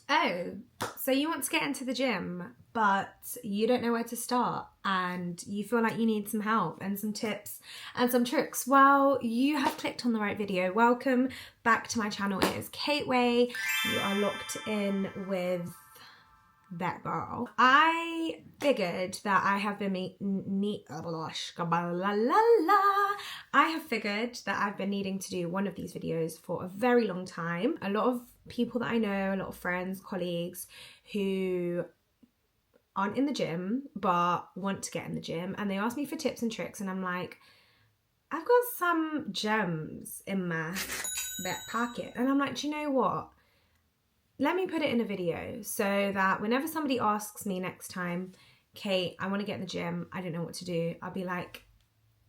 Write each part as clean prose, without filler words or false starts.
Oh, so you want to get into the gym, but you don't know where to start and you feel like you need some help and some tips and some tricks. Well, you have clicked on the right video. Welcome back to my channel. It is Kate Way. You are locked in with that girl. I figured that I have been needing to do one of these videos for a very long time. A lot of people that I know, a lot of friends, colleagues who aren't in the gym but want to get in the gym, and they ask me for tips and tricks, and I'm like, I've got some gems in my back pocket, and I'm like, do you know what? Let me put it in a video so that whenever somebody asks me next time, Kate, I want to get in the gym, I don't know what to do, I'll be like,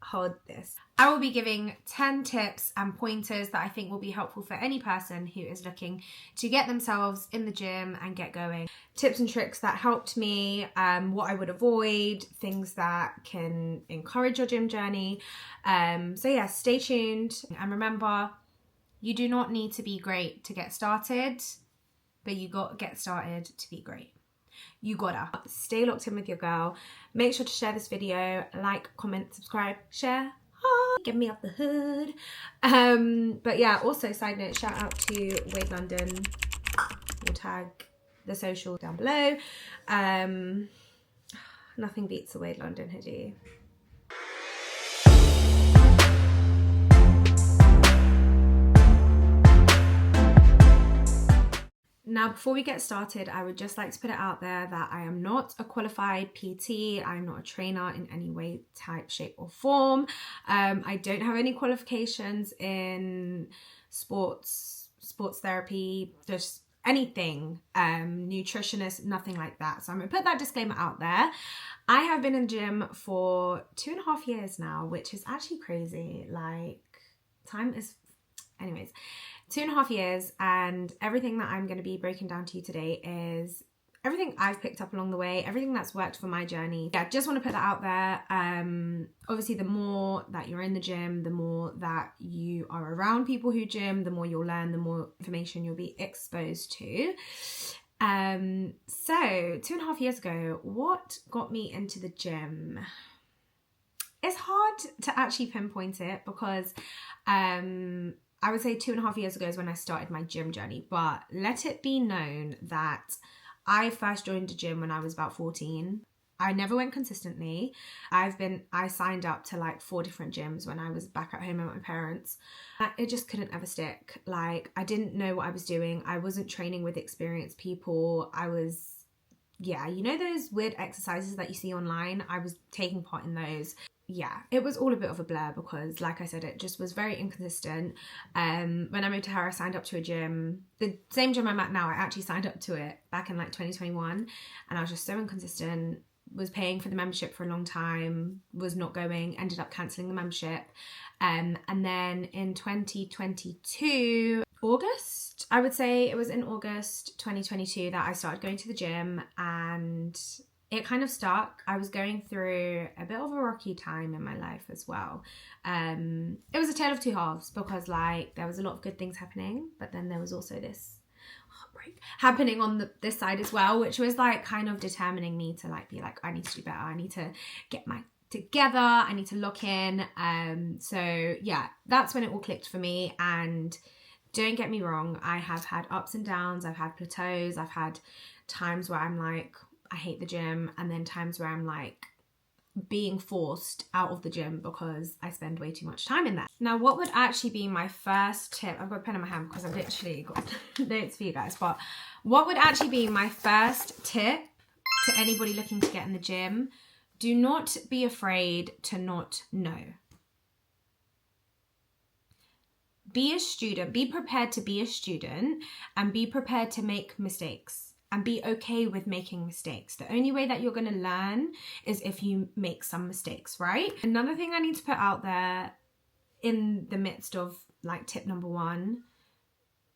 hold this. I will be giving 10 tips and pointers that I think will be helpful for any person who is looking to get themselves in the gym and get going. Tips and tricks that helped me, what I would avoid, things that can encourage your gym journey. So yeah, stay tuned. And remember, you do not need to be great to get started, but you got to get started to be great. You gotta stay locked in with your girl. Make sure to share this video, like, comment, subscribe, share. Get me off the hood. But yeah, also side note, shout out to Wade London. We'll tag the social down below. Nothing beats a Wade London hoodie. Now, before we get started, I would just like to put it out there that I am not a qualified PT. I'm not a trainer in any way, type, shape or form. I don't have any qualifications in sports therapy, just anything, nutritionist, nothing like that. So I'm gonna put that disclaimer out there. I have been in the gym for 2.5 years now, which is actually crazy. Like, time is, anyways. 2.5 years, and everything that I'm going to be breaking down to you today is everything I've picked up along the way, everything that's worked for my journey. Yeah, just want to put that out there. Obviously, the more that you're in the gym, the more that you are around people who gym, the more you'll learn, the more information you'll be exposed to. So 2.5 years ago, what got me into the gym? It's hard to actually pinpoint it because I would say 2.5 years ago is when I started my gym journey, but let it be known that I first joined a gym when I was about 14. I never went consistently. I signed up to like 4 different gyms when I was back at home with my parents. It just couldn't ever stick. Like, I didn't know what I was doing. I wasn't training with experienced people. Yeah, you know those weird exercises that you see online? I was taking part in those. Yeah, it was all a bit of a blur because, like I said, it just was very inconsistent. When I moved to Harrow, I signed up to a gym. The same gym I'm at now, I actually signed up to it back in like 2021. And I was just so inconsistent, was paying for the membership for a long time, was not going, ended up cancelling the membership. And then in 2022, August, I would say it was in August 2022 that I started going to the gym, and it kind of stuck. I was going through a bit of a rocky time in my life as well. It was a tale of two halves because like there was a lot of good things happening, but then there was also this heartbreak happening on this side as well, which was like kind of determining me to like be like, I need to do better. I need to get my together. I need to lock in. So yeah, that's when it all clicked for me. And don't get me wrong, I have had ups and downs. I've had plateaus. I've had times where I'm like, I hate the gym, and then times where I'm like being forced out of the gym because I spend way too much time in there. Now, what would actually be my first tip? I've got a pen in my hand because I've literally got notes for you guys, but what would actually be my first tip to anybody looking to get in the gym? Do not be afraid to not know. Be a student, be prepared to be a student, and be prepared to make mistakes. And be okay with making mistakes. The only way that you're going to learn is if you make some mistakes, right? Another thing I need to put out there in the midst of like tip number 1,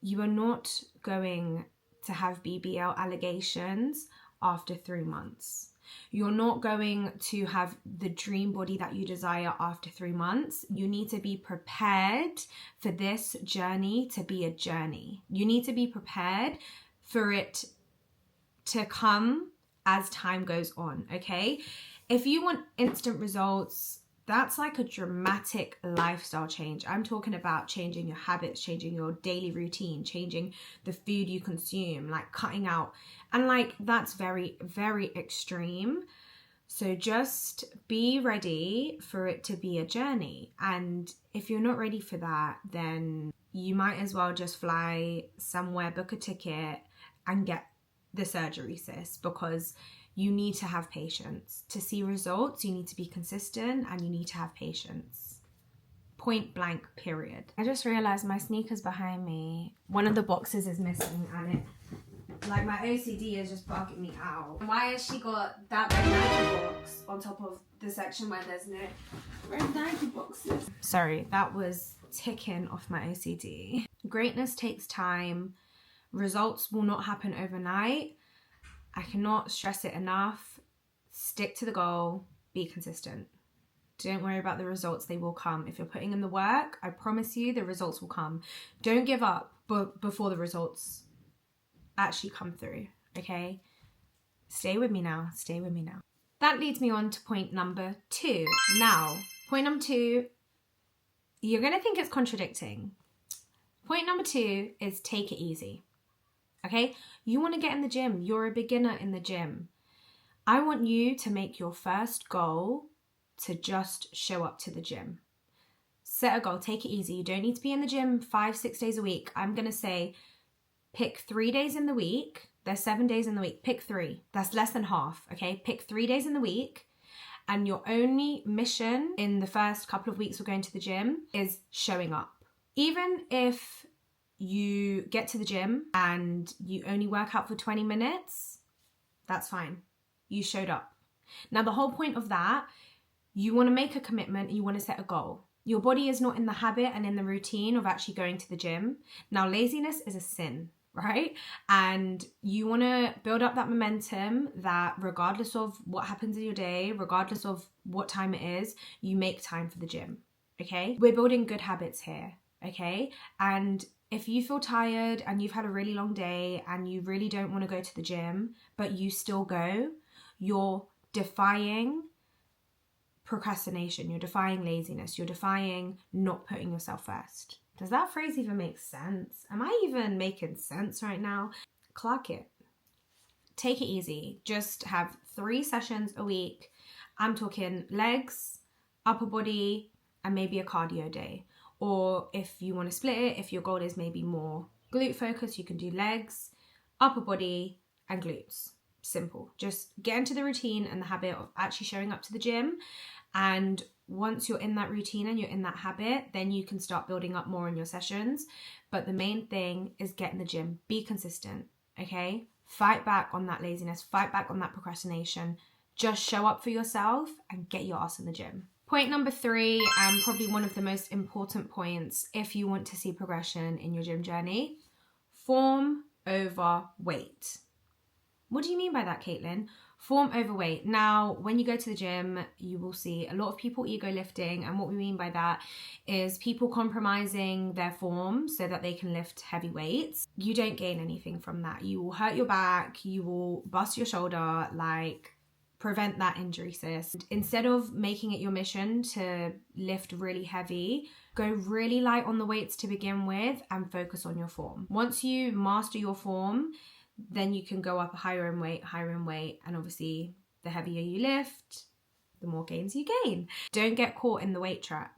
you are not going to have BBL allegations after 3 months. You're not going to have the dream body that you desire after 3 months. You need to be prepared for this journey to be a journey. You need to be prepared for it to come as time goes on, okay? If you want instant results, that's like a dramatic lifestyle change. I'm talking about changing your habits, changing your daily routine, changing the food you consume, like cutting out. And like, that's very, very extreme. So just be ready for it to be a journey. And if you're not ready for that, then you might as well just fly somewhere, book a ticket and get the surgery, sis, because you need to have patience. To see results, you need to be consistent and you need to have patience. Point blank, period. I just realized my sneakers behind me, one of the boxes is missing and it, like, my OCD is just bugging me out. Why has she got that red Nike box on top of the section where there's no red Nike boxes? Sorry, that was ticking off my OCD. Greatness takes time. Results will not happen overnight. I cannot stress it enough. Stick to the goal, be consistent. Don't worry about the results, they will come. If you're putting in the work, I promise you the results will come. Don't give up before the results actually come through, okay? Stay with me now, stay with me now. That leads me on to point number 2. Now, point number 2, you're gonna think it's contradicting. Point number 2 is take it easy. Okay, you want to get in the gym. You're a beginner in the gym. I want you to make your first goal to just show up to the gym. Set a goal, take it easy. You don't need to be in the gym 5-6 days a week. I'm going to say pick 3 days in the week. There's 7 days in the week. Pick 3. That's less than half, okay? Pick 3 days in the week. And your only mission in the first couple of weeks of going to the gym is showing up. Even if you get to the gym and you only work out for 20 minutes, that's fine. You showed up. Now, the whole point of that, you want to make a commitment, you want to set a goal. Your body is not in the habit and in the routine of actually going to the gym. Now, laziness is a sin, right? And you want to build up that momentum that regardless of what happens in your day, regardless of what time it is, you make time for the gym, okay? We're building good habits here, okay? And if you feel tired and you've had a really long day and you really don't want to go to the gym, but you still go, you're defying procrastination, you're defying laziness, you're defying not putting yourself first. Does that phrase even make sense? Am I even making sense right now? Clock it. Take it easy. Just have 3 sessions a week. I'm talking legs, upper body, and maybe a cardio day. Or if you want to split it, if your goal is maybe more glute focus, you can do legs, upper body, and glutes. Simple. Just get into the routine and the habit of actually showing up to the gym. And once you're in that routine and you're in that habit, then you can start building up more in your sessions. But the main thing is get in the gym. Be consistent, okay? Fight back on that laziness. Fight back on that procrastination. Just show up for yourself and get your ass in the gym. Point number 3, and probably one of the most important points if you want to see progression in your gym journey, form over weight. What do you mean by that, Caitlin? Form over weight. Now, when you go to the gym, you will see a lot of people ego lifting, and what we mean by that is people compromising their form so that they can lift heavy weights. You don't gain anything from that. You will hurt your back, you will bust your shoulder, like, prevent that injury, sis. Instead of making it your mission to lift really heavy, go really light on the weights to begin with and focus on your form. Once you master your form, then you can go up higher in weight, and obviously the heavier you lift, the more gains you gain. Don't get caught in the weight trap.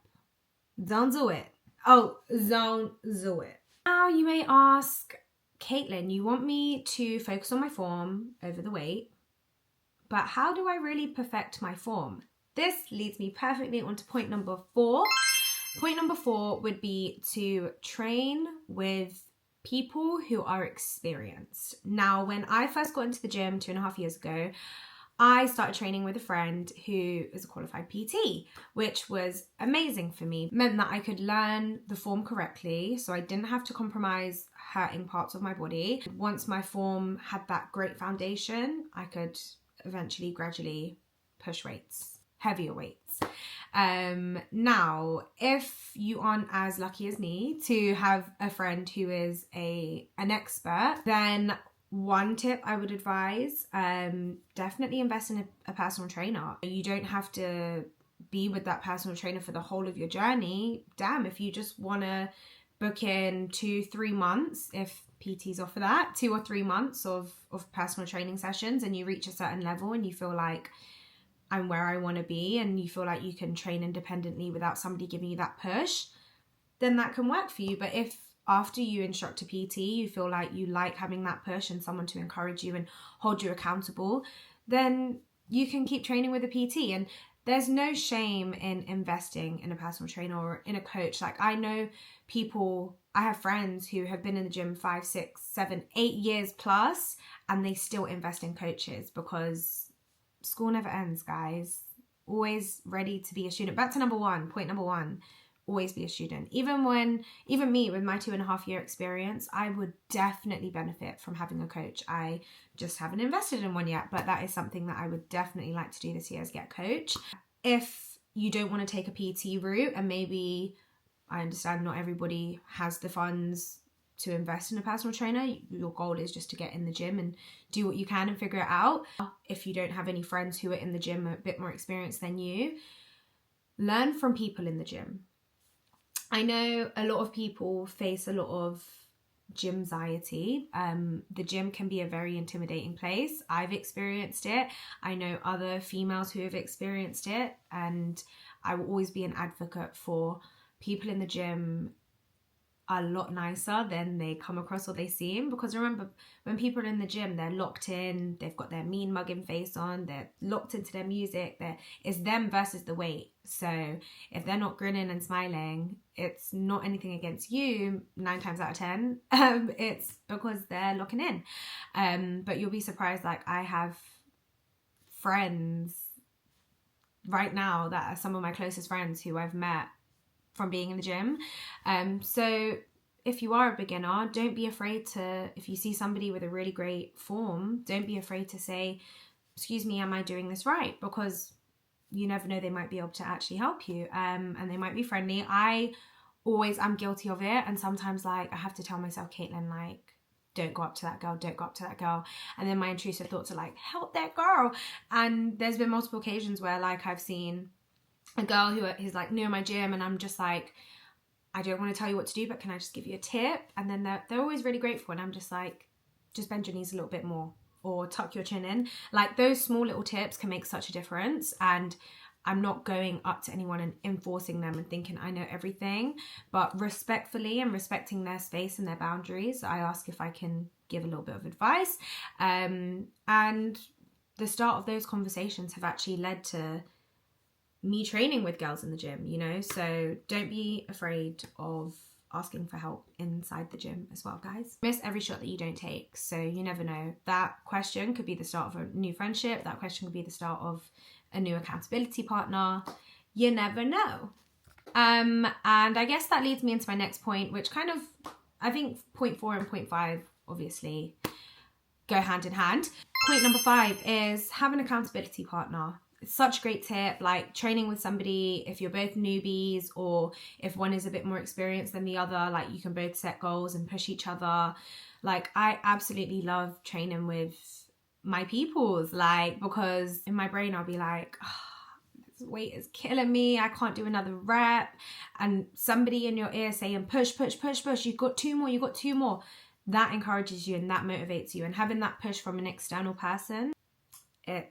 Don't do it. Oh, don't do it. Now you may ask, Caitlin, you want me to focus on my form over the weight, but how do I really perfect my form? This leads me perfectly onto point number 4. Point number 4 would be to train with people who are experienced. Now, when I first got into the gym 2.5 years ago, I started training with a friend who is a qualified PT, which was amazing for me. It meant that I could learn the form correctly, so I didn't have to compromise hurting parts of my body. Once my form had that great foundation, I could eventually gradually push weights, heavier weights. Now, if you aren't as lucky as me to have a friend who is an expert, then One tip I would advise, definitely invest in a personal trainer. You don't have to be with that personal trainer for the whole of your journey. Damn, if you just want to book in 2-3 months, if PTs offer that, 2 or 3 months of personal training sessions, and you reach a certain level and you feel like, I'm where I want to be, and you feel like you can train independently without somebody giving you that push, then that can work for you. But if after you instruct a PT, you feel like you like having that push and someone to encourage you and hold you accountable, then you can keep training with a PT. And there's no shame in investing in a personal trainer or in a coach. Like, I know people, I have friends who have been in the gym 5, 6, 7, 8 years plus, and they still invest in coaches because school never ends, guys. Always ready to be a student. Back to point number one, always be a student. Even me with my 2.5 year experience, I would definitely benefit from having a coach. I just haven't invested in one yet, but that is something that I would definitely like to do this year, is get a coach. If you don't want to take a PT route, and maybe, I understand not everybody has the funds to invest in a personal trainer, your goal is just to get in the gym and do what you can and figure it out. If you don't have any friends who are in the gym a bit more experienced than you, learn from people in the gym. I know a lot of people face a lot of gymxiety. The gym can be a very intimidating place. I've experienced it. I know other females who have experienced it, and I will always be an advocate for people in the gym a lot nicer than they come across or they seem. Because remember, when people are in the gym, they're locked in, they've got their mean mugging face on, they're locked into their music, it's them versus the weight. So if they're not grinning and smiling, it's not anything against you 9 times out of 10. It's because they're locking in. But you'll be surprised, like, I have friends right now that are some of my closest friends who I've met from being in the gym. So if you are a beginner, don't be afraid to, if you see somebody with a really great form, don't be afraid to say, excuse me, am I doing this right? Because you never know, they might be able to actually help you, and they might be friendly. I'm guilty of it, and sometimes, like, I have to tell myself, Caitlin, like, don't go up to that girl, don't go up to that girl. And then my intrusive thoughts are like, help that girl. And there's been multiple occasions where, like, I've seen a girl who's like new in my gym, and I'm just like, I don't want to tell you what to do, but can I just give you a tip? And then they're always really grateful, and I'm just like, just bend your knees a little bit more, or tuck your chin in. Like, those small little tips can make such a difference. And I'm not going up to anyone and enforcing them and thinking I know everything, but respectfully and respecting their space and their boundaries, I ask if I can give a little bit of advice. And the start of those conversations have actually led to me training with girls in the gym, you know? So don't be afraid of asking for help inside the gym as well, guys. Miss every shot that you don't take. So you never know. That question could be the start of a new friendship. That question could be the start of a new accountability partner. You never know. And I guess that leads me into my next point, which kind of, I think point 4 and point 5 obviously go hand in hand. Point number 5 is have an accountability partner. It's such a great tip, like training with somebody, if you're both newbies or if one is a bit more experienced than the other, like you can both set goals and push each other. Like, I absolutely love training with my peoples, like, because in my brain I'll be like, oh, this weight is killing me, I can't do another rep, and somebody in your ear saying push, push, push, push, you've got 2 more, you've got 2 more. That encourages you and that motivates you, and having that push from an external person, it's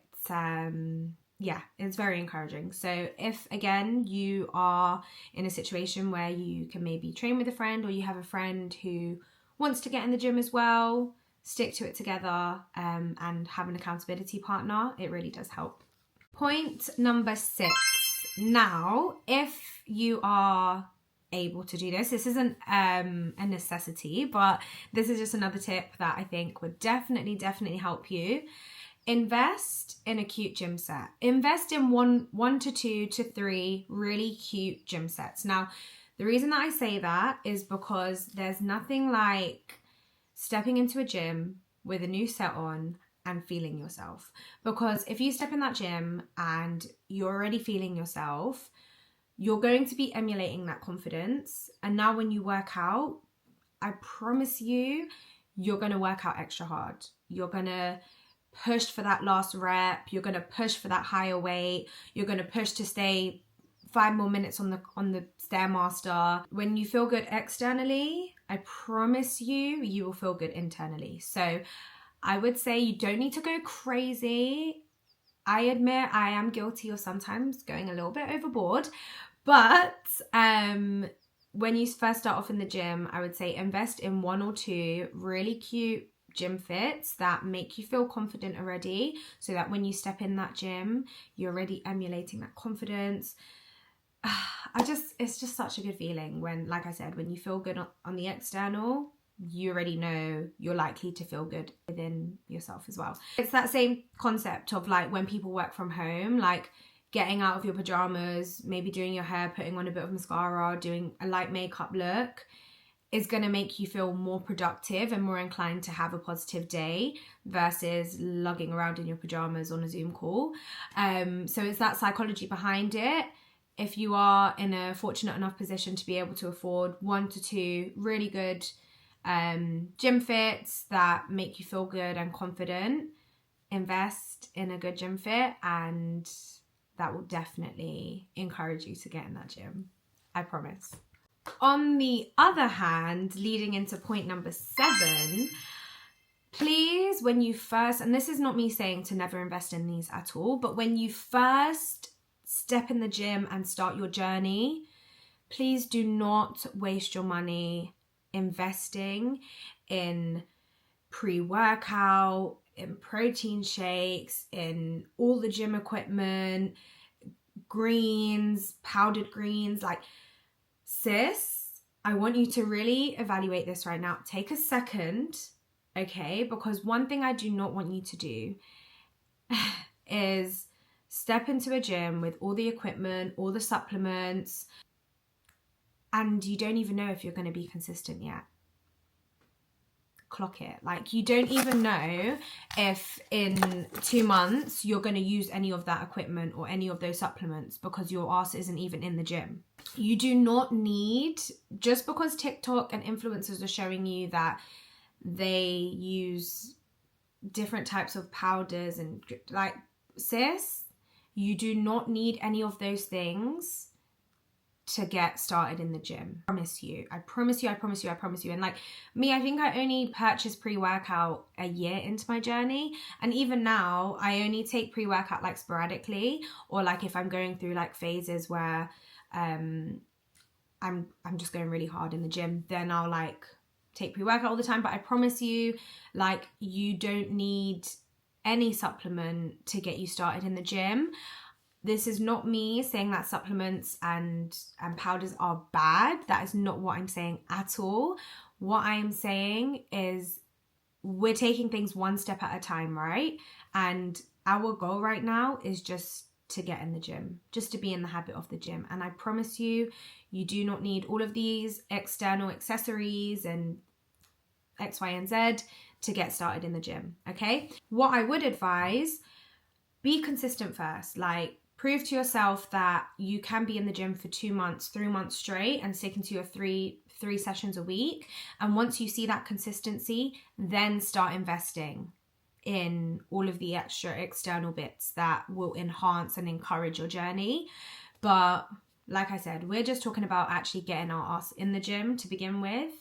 yeah, it's very encouraging. So if, again, you are in a situation where you can maybe train with a friend, or you have a friend who wants to get in the gym as well, stick to it together, and have an accountability partner. It really does help. Point number 6. Now, if you are able to do this isn't a necessity, but this is just another tip that I think would definitely help you. Invest in a cute gym set. Invest in one to 2 to 3 really cute gym sets. Now, the reason that I say that is because there's nothing like stepping into a gym with a new set on and feeling yourself. Because if you step in that gym and you're already feeling yourself, you're going to be emulating that confidence. And now when you work out, I promise you, you're going to work out extra hard. You're going to push for that last rep. You're going to push for that higher weight. You're going to push to stay 5 more minutes on the Stairmaster. When you feel good externally, I promise you will feel good internally. So I would say you don't need to go crazy. I admit I am guilty of sometimes going a little bit overboard, but when you first start off in the gym, I would say invest in 1 or 2 really cute gym fits that make you feel confident already, so that when you step in that gym, you're already emulating that confidence. It's just such a good feeling when, like I said, when you feel good on the external, you already know you're likely to feel good within yourself as well. It's that same concept of like when people work from home, like getting out of your pajamas, maybe doing your hair, putting on a bit of mascara, doing a light makeup look is going to make you feel more productive and more inclined to have a positive day versus lugging around in your pajamas on a Zoom call. So it's that psychology behind it. If you are in a fortunate enough position to be able to afford 1 to 2 really good gym fits that make you feel good and confident, invest in a good gym fit, and that will definitely encourage you to get in that gym. I promise. On the other hand, leading into point number 7, please, when you first, and this is not me saying to never invest in these at all, but when you first step in the gym and start your journey, please do not waste your money investing in pre-workout, in protein shakes, in all the gym equipment, greens, powdered greens. Like, sis, I want you to really evaluate this right now. Take a second, okay? Because one thing I do not want you to do is step into a gym with all the equipment, all the supplements, and you don't even know if you're going to be consistent yet. Clock it. Like, you don't even know if in 2 months you're going to use any of that equipment or any of those supplements because your ass isn't even in the gym. You do not need, just because TikTok and influencers are showing you that they use different types of powders and like, sis, you do not need any of those things to get started in the gym. I promise you. And like me, I think I only purchased pre-workout a year into my journey. And even now, I only take pre-workout like sporadically, or like if I'm going through like phases where I'm just going really hard in the gym, then I'll like take pre-workout all the time. But I promise you, like, you don't need any supplement to get you started in the gym. This is not me saying that supplements and powders are bad. That is not what I'm saying at all. What I am saying is we're taking things one step at a time, right? And our goal right now is just to get in the gym, just to be in the habit of the gym. And I promise you, you do not need all of these external accessories and X, Y, and Z to get started in the gym, okay? What I would advise, be consistent first. Like, prove to yourself that you can be in the gym for 2 months, 3 months straight and sticking to your three sessions a week. And once you see that consistency, then start investing in all of the extra external bits that will enhance and encourage your journey. But like I said, we're just talking about actually getting our ass in the gym to begin with.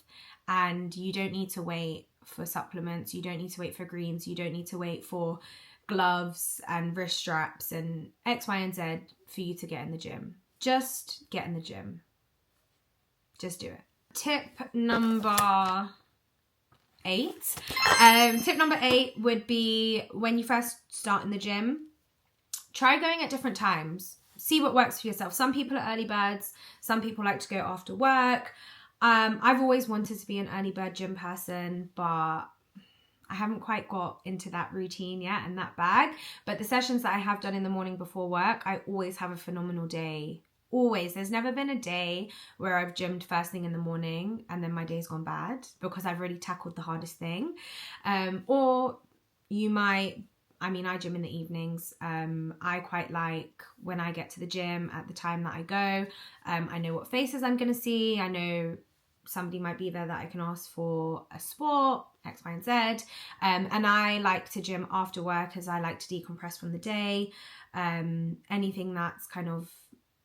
And you don't need to wait for supplements. You don't need to wait for greens. You don't need to wait for gloves and wrist straps and X, Y, and Z for you to get in the gym. Just get in the gym. Just do it. Tip number 8. Tip number 8 would be, when you first start in the gym, try going at different times. See what works for yourself. Some people are early birds. Some people like to go after work. I've always wanted to be an early bird gym person, but I haven't quite got into that routine yet and that bag. But the sessions that I have done in the morning before work, I always have a phenomenal day. Always. There's never been a day where I've gymmed first thing in the morning and then my day's gone bad because I've already tackled the hardest thing. Or you might, I gym in the evenings. I quite like when I get to the gym at the time that I go. I know what faces I'm going to see. I know somebody might be there that I can ask for a spot, X, Y, and Z. And I like to gym after work as I like to decompress from the day. Anything that's kind of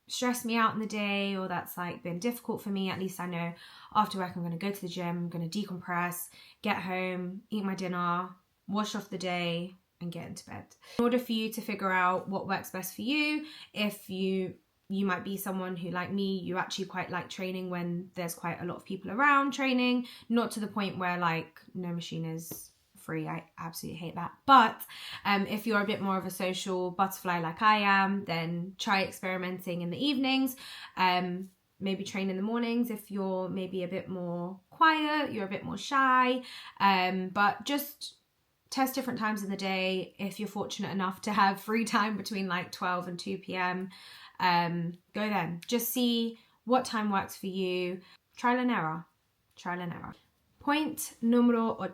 stressed me out in the day or that's like been difficult for me, at least I know after work I'm going to go to the gym, I'm going to decompress, get home, eat my dinner, wash off the day and get into bed. In order for you to figure out what works best for you, if you might be someone who, like me, you actually quite like training when there's quite a lot of people around training, not to the point where like no machine is free. I absolutely hate that. But if you're a bit more of a social butterfly like I am, then try experimenting in the evenings. Maybe train in the mornings if you're maybe a bit more quiet, you're a bit more shy. But just test different times in the day. If you're fortunate enough to have free time between like 12 and 2 p.m, go then. Just see what time works for you. Trial and error. Trial and error. Point numero 8.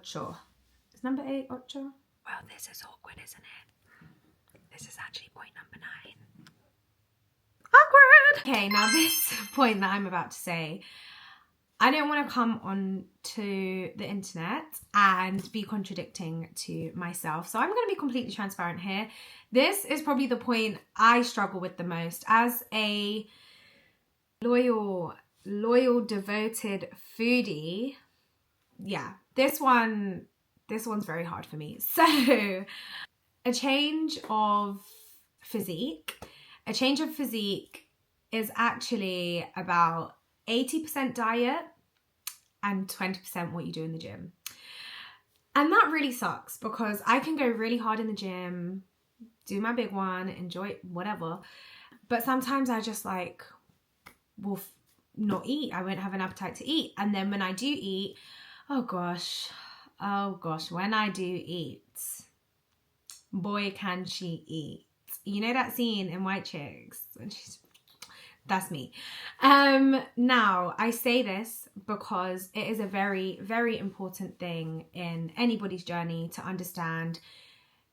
Is number 8 ocho? Well, this is awkward, isn't it? This is actually point number 9. Awkward! Okay, now this point that I'm about to say, I don't want to come on to the internet and be contradicting to myself. So I'm going to be completely transparent here. This is probably the point I struggle with the most as a loyal, devoted foodie. Yeah, this one's very hard for me. So a change of physique is actually about 80% diet and 20% what you do in the gym. And that really sucks because I can go really hard in the gym, do my big one, enjoy it, whatever. But sometimes I just like will not eat. I won't have an appetite to eat. And then when I do eat, oh gosh, when I do eat, boy can she eat. You know that scene in White Chicks when that's me. Now I say this because it is a very, very important thing in anybody's journey to understand.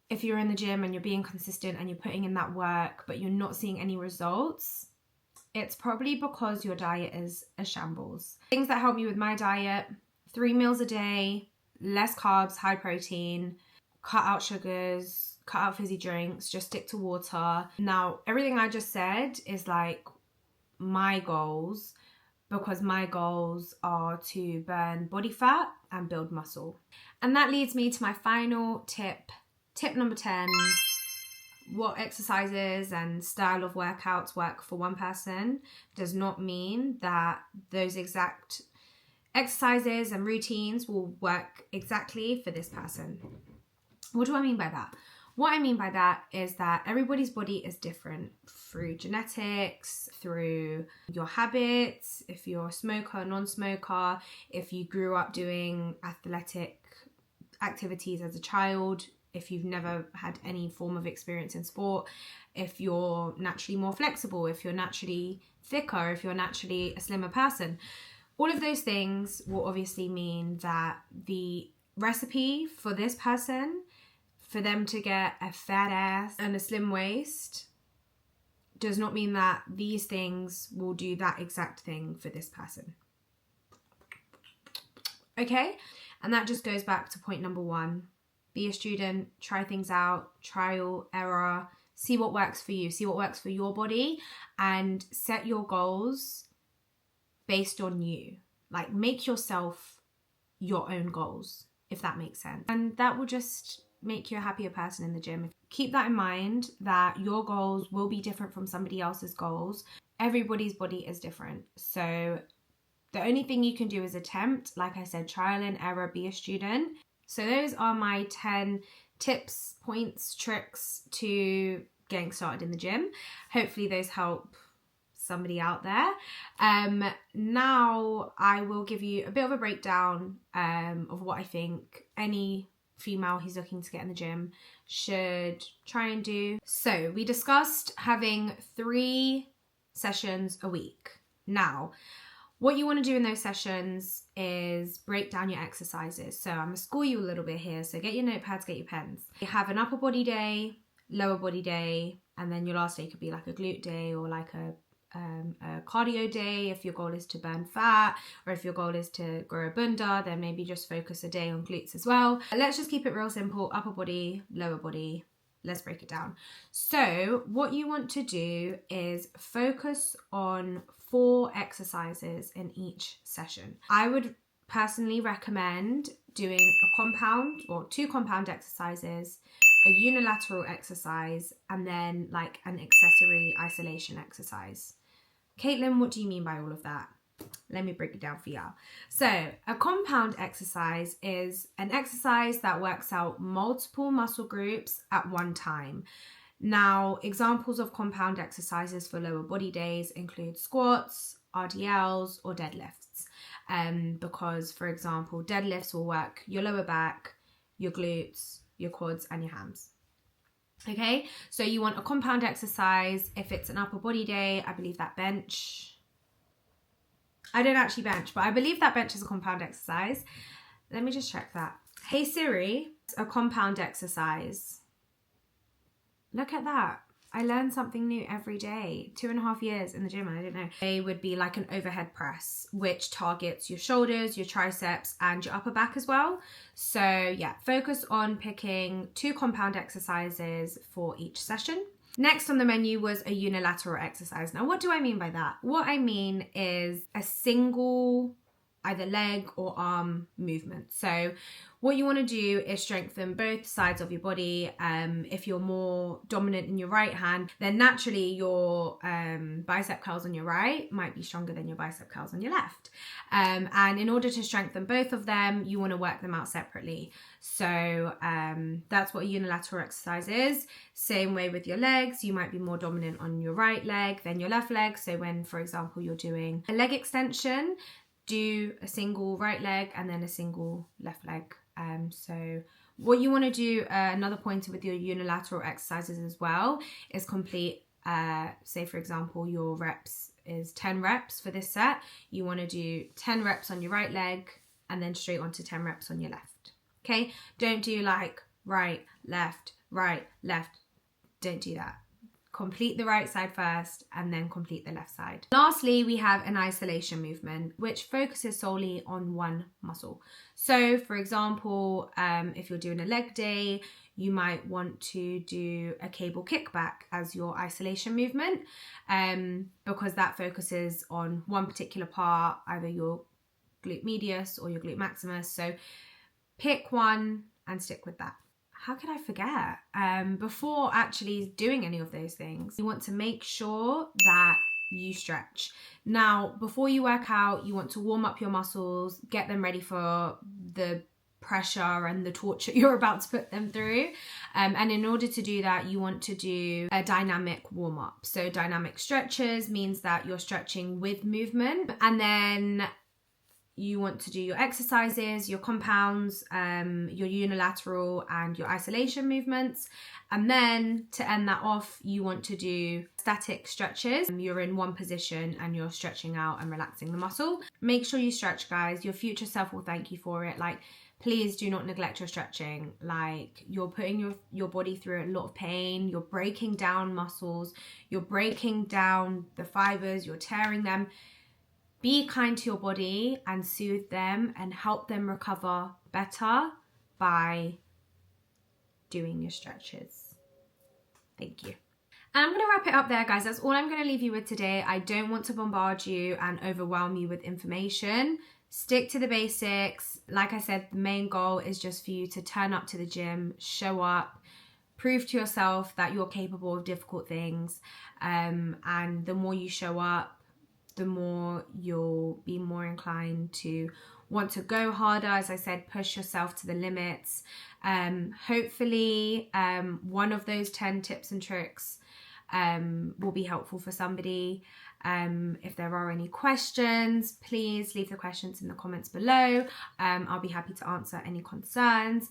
If you're in the gym and you're being consistent and you're putting in that work, but you're not seeing any results, it's probably because your diet is a shambles. Things that help me with my diet: 3 meals a day, less carbs, high protein, cut out sugars, cut out fizzy drinks, just stick to water. Now, everything I just said is like my goals, because my goals are to burn body fat and build muscle. And that leads me to my final tip number 10. What exercises and style of workouts work for one person does not mean that those exact exercises and routines will work exactly for this person. What do I mean by that? What I mean by that is that everybody's body is different through genetics, through your habits, if you're a smoker, non-smoker, if you grew up doing athletic activities as a child, if you've never had any form of experience in sport, if you're naturally more flexible, if you're naturally thicker, if you're naturally a slimmer person. All of those things will obviously mean that the recipe for this person, for them to get a fat ass and a slim waist, does not mean that these things will do that exact thing for this person. Okay? And that just goes back to point number 1. Be a student, try things out, trial, error, see what works for you, see what works for your body, and set your goals based on you. Like, make yourself your own goals, if that makes sense. And that will just make you a happier person in the gym. Keep that in mind, that your goals will be different from somebody else's goals. Everybody's body is different. So the only thing you can do is attempt. Like I said, trial and error, be a student. So those are my 10 tips, points, tricks to getting started in the gym. Hopefully those help somebody out there. Now I will give you a bit of a breakdown of what I think any female who's looking to get in the gym should try and do. So we discussed having 3 sessions a week. Now, what you want to do in those sessions is break down your exercises. So I'm going to school you a little bit here. So get your notepads, get your pens. You have an upper body day, lower body day, and then your last day could be like a glute day or like a a cardio day if your goal is to burn fat, or if your goal is to grow a bunda, then maybe just focus a day on glutes as well. Let's just keep it real simple: upper body, lower body. Let's break it down. So what you want to do is focus on 4 exercises in each session. I would personally recommend doing a compound or 2 compound exercises, a unilateral exercise, and then like an accessory isolation exercise. Caitlin, what do you mean by all of that? Let me break it down for y'all. So a compound exercise is an exercise that works out multiple muscle groups at one time. Now, examples of compound exercises for lower body days include squats, RDLs, or deadlifts. Because, for example, deadlifts will work your lower back, your glutes, your quads, and your hams. Okay, so you want a compound exercise. If it's an upper body day, I believe that bench... I don't actually bench, but I believe that bench is a compound exercise. Let me just check that. Hey Siri, a compound exercise. Look at that. I learn something new every day. 2.5 years in the gym and I didn't know. They would be like an overhead press, which targets your shoulders, your triceps, and your upper back as well. So yeah, focus on picking 2 compound exercises for each session. Next on the menu was a unilateral exercise. Now, what do I mean by that? What I mean is a single either leg or arm movement. So what you want to do is strengthen both sides of your body. If you're more dominant in your right hand, then naturally your bicep curls on your right might be stronger than your bicep curls on your left. And in order to strengthen both of them, you want to work them out separately. So that's what a unilateral exercise is. Same way with your legs, you might be more dominant on your right leg than your left leg. So when, for example, you're doing a leg extension, do a single right leg and then a single left leg. So what you want to do, another pointer with your unilateral exercises as well, is complete, say for example, your reps is 10 reps for this set. You want to do 10 reps on your right leg and then straight on to 10 reps on your left. Okay, don't do like right, left, don't do that. Complete the right side first and then complete the left side. Lastly, we have an isolation movement, which focuses solely on one muscle. So for example, if you're doing a leg day, you might want to do a cable kickback as your isolation movement, because that focuses on one particular part, either your glute medius or your glute maximus. So pick one and stick with that. How could I forget? Before actually doing any of those things, you want to make sure that you stretch. Now, before you work out, you want to warm up your muscles, get them ready for the pressure and the torture you're about to put them through. And in order to do that, you want to do a dynamic warm up. So dynamic stretches means that you're stretching with movement, and then you want to do your exercises, your compounds, your unilateral and your isolation movements. And then to end that off, you want to do static stretches. You're in one position and you're stretching out and relaxing the muscle. Make sure you stretch, guys. Your future self will thank you for it. Like, please do not neglect your stretching. Like, you're putting your body through a lot of pain. You're breaking down muscles. You're breaking down the fibers. You're tearing them. Be kind to your body and soothe them and help them recover better by doing your stretches. Thank you. And I'm going to wrap it up there, guys. That's all I'm going to leave you with today. I don't want to bombard you and overwhelm you with information. Stick to the basics. Like I said, the main goal is just for you to turn up to the gym, show up, prove to yourself that you're capable of difficult things. And the more you show up, the more you'll be more inclined to want to go harder. As I said, push yourself to the limits. Hopefully, one of those 10 tips and tricks will be helpful for somebody. If there are any questions, please leave the questions in the comments below. I'll be happy to answer any concerns.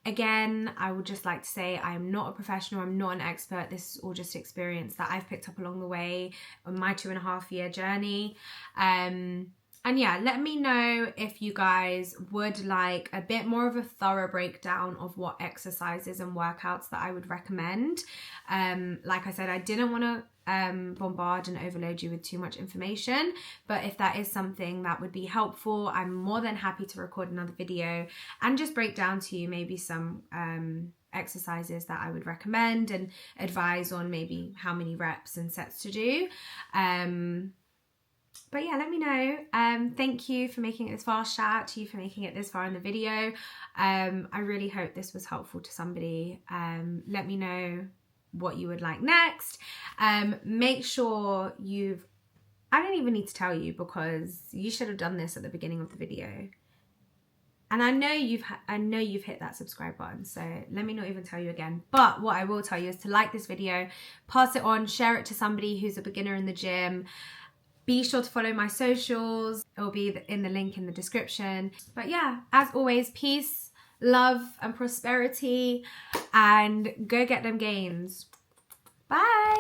Again, I would just like to say I am not a professional, I'm not an expert. This is all just experience that I've picked up along the way on my 2.5 year journey. And yeah, let me know if you guys would like a bit more of a thorough breakdown of what exercises and workouts that I would recommend. Like I said, I didn't want to bombard and overload you with too much information. But if that is something that would be helpful, I'm more than happy to record another video and just break down to you maybe some exercises that I would recommend and advise on maybe how many reps and sets to do. But yeah, let me know. Thank you for making it this far. Shout out to you for making it this far in the video. I really hope this was helpful to somebody. Let me know what you would like next. Make sure I don't even need to tell you, because you should have done this at the beginning of the video. And I know you've hit that subscribe button, so let me not even tell you again. But what I will tell you is to like this video, pass it on, share it to somebody who's a beginner in the gym. Be sure to follow my socials. It will be in the link in the description. But yeah, as always, peace, love, and prosperity, and go get them gains. Bye.